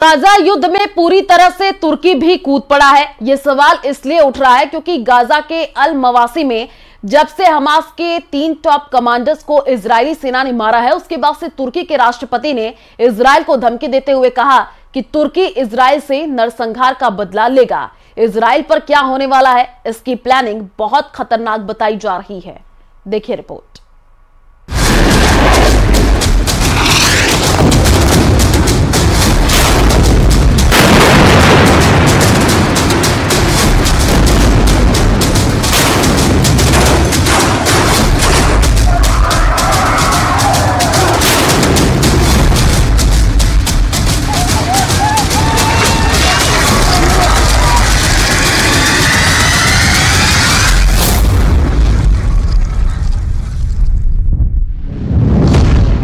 Gaza युद्ध में पूरी तरह से तुर्की भी कूद पड़ा है। यह सवाल इसलिए उठ रहा है क्योंकि गाजा के अल मवासी में जब से हमास के 3 टॉप कमांडर्स को इजरायली सेना ने मारा है, उसके बाद से तुर्की के राष्ट्रपति ने इजरायल को धमकी देते हुए कहा कि तुर्की इजरायल से नरसंहार का बदला लेगा। इजरायल पर क्या होने वाला है, इसकी प्लानिंग बहुत खतरनाक बताई जा रही है। देखिए रिपोर्ट।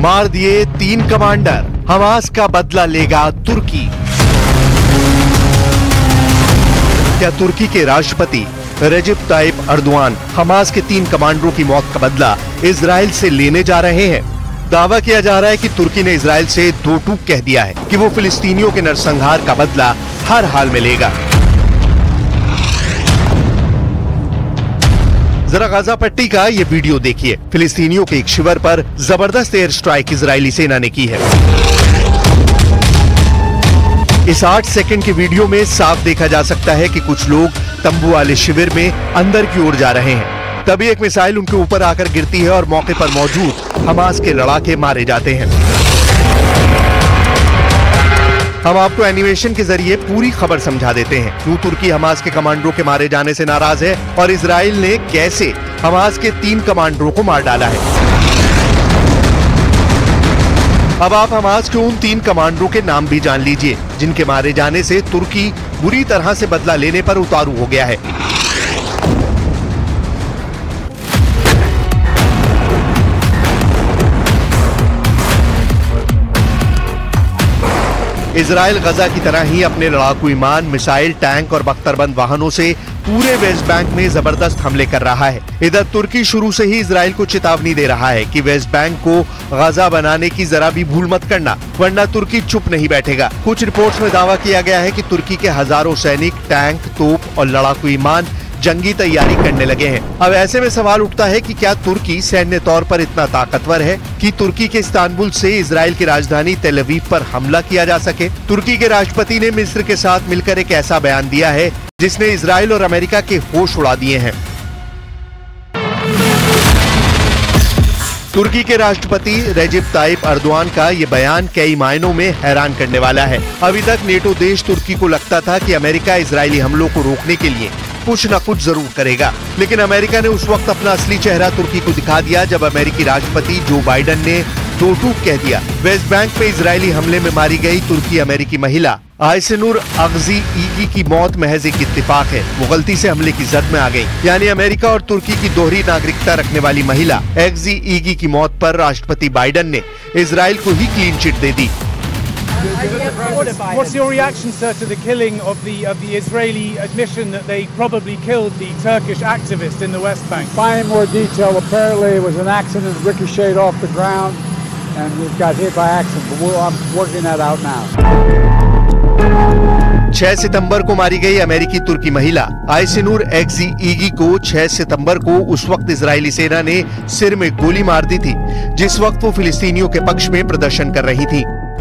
मार दिए 3 कमांडर, हमास का बदला लेगा तुर्की। क्या तुर्की के राष्ट्रपति रेजिप ताइप अर्दोआन हमास के 3 कमांडरों की मौत का बदला इजरायल से लेने जा रहे हैं? दावा किया जा रहा है कि तुर्की ने इजरायल से दो टूक कह दिया है कि वो फिलिस्तीनियों के नरसंहार का बदला हर हाल में लेगा। जरा गाजा पट्टी का ये वीडियो देखिए। फिलिस्तीनियों के एक शिविर पर जबरदस्त एयर स्ट्राइक इजरायली सेना ने की है। इस 8 सेकंड के वीडियो में साफ देखा जा सकता है कि कुछ लोग तंबू वाले शिविर में अंदर की ओर जा रहे हैं। तभी एक मिसाइल उनके ऊपर आकर गिरती है और मौके पर मौजूद हमास के लड़ाके मारे जाते हैं। हम आपको एनिमेशन के जरिए पूरी खबर समझा देते हैं। क्यों तुर्की हमास के कमांडरों के मारे जाने से नाराज है और इजराइल ने कैसे हमास के 3 कमांडरों को मार डाला है। अब आप हमास के उन 3 कमांडरों के नाम भी जान लीजिए जिनके मारे जाने से तुर्की बुरी तरह से बदला लेने पर उतारू हो गया है। इजराइल गजा की तरह ही अपने लड़ाकू विमान, मिसाइल, टैंक और बख्तरबंद वाहनों से पूरे वेस्ट बैंक में जबरदस्त हमले कर रहा है। इधर तुर्की शुरू से ही इजराइल को चेतावनी दे रहा है कि वेस्ट बैंक को गजा बनाने की जरा भी भूल मत करना, वरना तुर्की चुप नहीं बैठेगा। कुछ रिपोर्ट्स में दावा किया गया है कि तुर्की के हजारों सैनिक, टैंक, तोप और लड़ाकू विमान जंगी तैयारी करने लगे हैं। अब ऐसे में सवाल उठता है कि क्या तुर्की सैन्य तौर पर इतना ताकतवर है कि तुर्की के इस्तांबुल से इजराइल की राजधानी तेल अवीव पर हमला किया जा सके? तुर्की के राष्ट्रपति ने मिस्र के साथ मिलकर एक ऐसा बयान दिया है जिसने इजराइल और अमेरिका के होश उड़ा दिए हैं। तुर्की के राष्ट्रपति रेजिप ताइप अर्दोआन का ये बयान कई मायनों में हैरान करने वाला है। अभी तक नेटो देश तुर्की को लगता था कि अमेरिका इजरायली हमलों को रोकने के लिए कुछ न कुछ जरूर करेगा, लेकिन अमेरिका ने उस वक्त अपना असली चेहरा तुर्की को दिखा दिया जब अमेरिकी राष्ट्रपति जो बाइडेन ने दो टूक कह दिया। वेस्ट बैंक पे इजरायली हमले में मारी गई तुर्की अमेरिकी महिला आयसेनूर अगजी ईगी की मौत महज एक इत्तेफाक है। वो गलती से हमले की जद में आ गई। यानी अमेरिका और तुर्की की दोहरी नागरिकता रखने वाली महिला अगजी ईगी की मौत पर राष्ट्रपति बाइडेन ने इजराइल को ही क्लीन चिट दे दी। What's your reaction, sir, to the killing of the Israeli admission that they probably killed the Turkish activist in the West Bank? Finding more detail, apparently it was an accident, ricocheted off the ground, and it got hit by accident. But I'm working that out now. 6 सितंबर को मारी गई अमेरिकी तुर्की महिला आयसेनूर अगजी ईगी को 6 सितंबर को उस वक्त Israeli सेना ने सिर में गोली मार दी थी जिस वक्त वो फिलिस्तीनियों के पक्ष में प्रदर्शन कर रही थी।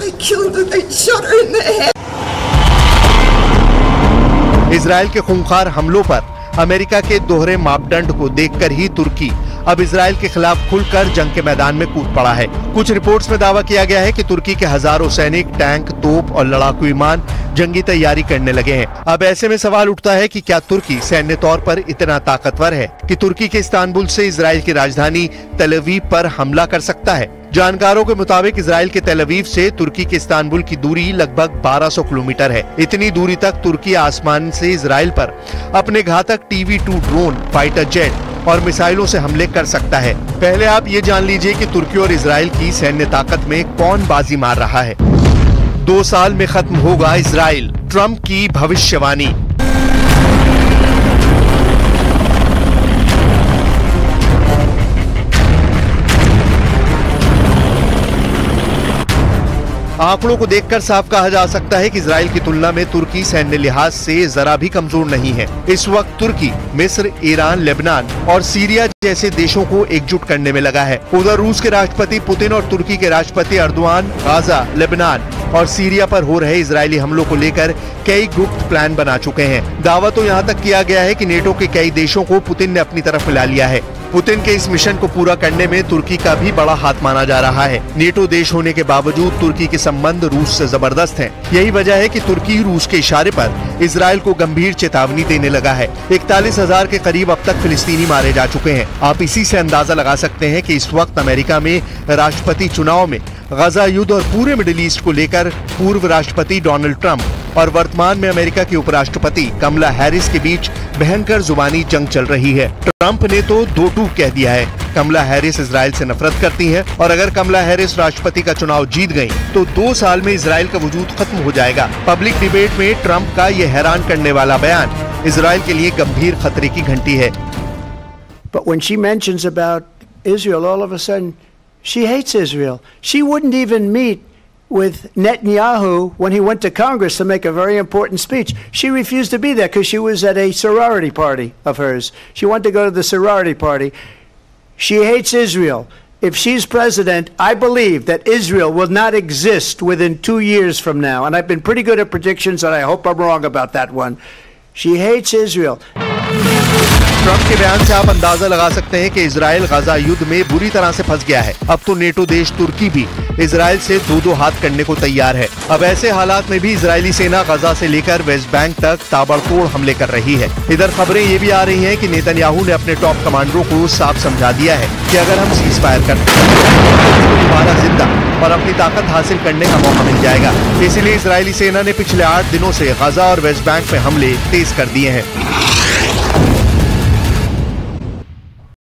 They killed her, they shot her in the head. Israel के खूंखार हमलों पर अमेरिका के दोहरे मापदंड को देखकर ही तुर्की अब इजराइल के खिलाफ खुलकर जंग के मैदान में कूद पड़ा है। कुछ रिपोर्ट्स में दावा किया गया है कि तुर्की के हजारों सैनिक, टैंक, तोप और लड़ाकू विमान जंगी तैयारी करने लगे हैं। अब ऐसे में सवाल उठता है कि क्या तुर्की सैन्य तौर पर इतना ताकतवर है कि तुर्की के इस्तांबुल से इजराइल की राजधानी तेल अवीव पर हमला कर सकता है? जानकारों के मुताबिक इजराइल के तेल अवीव से तुर्की के इस्तांबुल की दूरी लगभग 1200 किलोमीटर है। इतनी दूरी तक तुर्की आसमान से इजराइल पर अपने घातक TB2 ड्रोन, फाइटर जेट और मिसाइलों से हमले कर सकता है। पहले आप ये जान लीजिए कि तुर्की और इजराइल की सैन्य ताकत में कौन बाजी मार रहा है। 2 साल में खत्म होगा इजराइल, ट्रंप की भविष्यवाणी। आंकड़ों को देखकर साफ कहा जा सकता है कि इजराइल की तुलना में तुर्की सैन्य लिहाज से जरा भी कमजोर नहीं है। इस वक्त तुर्की मिस्र, ईरान, लेबनान और सीरिया जैसे देशों को एकजुट करने में लगा है। उधर रूस के राष्ट्रपति पुतिन और तुर्की के राष्ट्रपति अर्दोआन गाजा, लेबनान और सीरिया पर हो रहे इजरायली हमलों को लेकर कई गुप्त प्लान बना चुके हैं। दावा तो यहाँ तक किया गया है कि नेटो के कई देशों को पुतिन ने अपनी तरफ मिला लिया है। पुतिन के इस मिशन को पूरा करने में तुर्की का भी बड़ा हाथ माना जा रहा है। नेटो देश होने के बावजूद तुर्की के संबंध रूस से जबरदस्त हैं। यही वजह है कि तुर्की रूस के इशारे पर इजराइल को गंभीर चेतावनी देने लगा है। 41,000 के करीब अब तक फिलिस्तीनी मारे जा चुके हैं। आप इसी से अंदाजा लगा सकते हैं कि इस वक्त अमेरिका में राष्ट्रपति चुनाव में गजा युद्ध और पूरे मिडिल ईस्ट को लेकर पूर्व राष्ट्रपति डोनाल्ड ट्रंप और वर्तमान में अमेरिका की उपराष्ट्रपति कमला हैरिस के बीच भयंकर जुबानी जंग चल रही है। ट्रंप ने तो 2 टूक कह दिया है। कमला हैरिस इजराइल से नफरत करती हैं और अगर कमला हैरिस राष्ट्रपति का चुनाव जीत गई तो 2 साल में इजराइल का वजूद खत्म हो जाएगा। पब्लिक डिबेट में ट्रंप का ये हैरान करने वाला बयान इजराइल के लिए गंभीर खतरे की घंटी है। But when she mentions about Israel, all of a sudden she hates Israel. She wouldn't even meet with Netanyahu when he went to Congress to make a very important speech. She refused to be there because she was at a sorority party of hers. She wanted to go to the sorority party. She hates Israel. If she's president, I believe that Israel will not exist within 2 years from now. And I've been pretty good at predictions, and I hope I'm wrong about that one. She hates Israel. Trump के बयान से आप अंदाजा लगा सकते हैं कि Israel गजा युद्ध में बुरी तरह से फंस गया है। अब तो नेटो देश तुर्की भी इजराइल से 2-2 हाथ करने को तैयार है। अब ऐसे हालात में भी इजरायली सेना गजा से लेकर वेस्ट बैंक तक ताबड़तोड़ हमले कर रही है। इधर खबरें ये भी आ रही हैं कि नेतन्याहू ने अपने टॉप कमांडरों को साफ समझा दिया है कि अगर हम सीज फायर करते हैं तो दोबारा जिंदा और अपनी ताकत हासिल करने का मौका मिल जाएगा। इसीलिए इजरायली सेना ने पिछले 8 दिनों से गजा और वेस्ट बैंक में हमले तेज कर दिए हैं।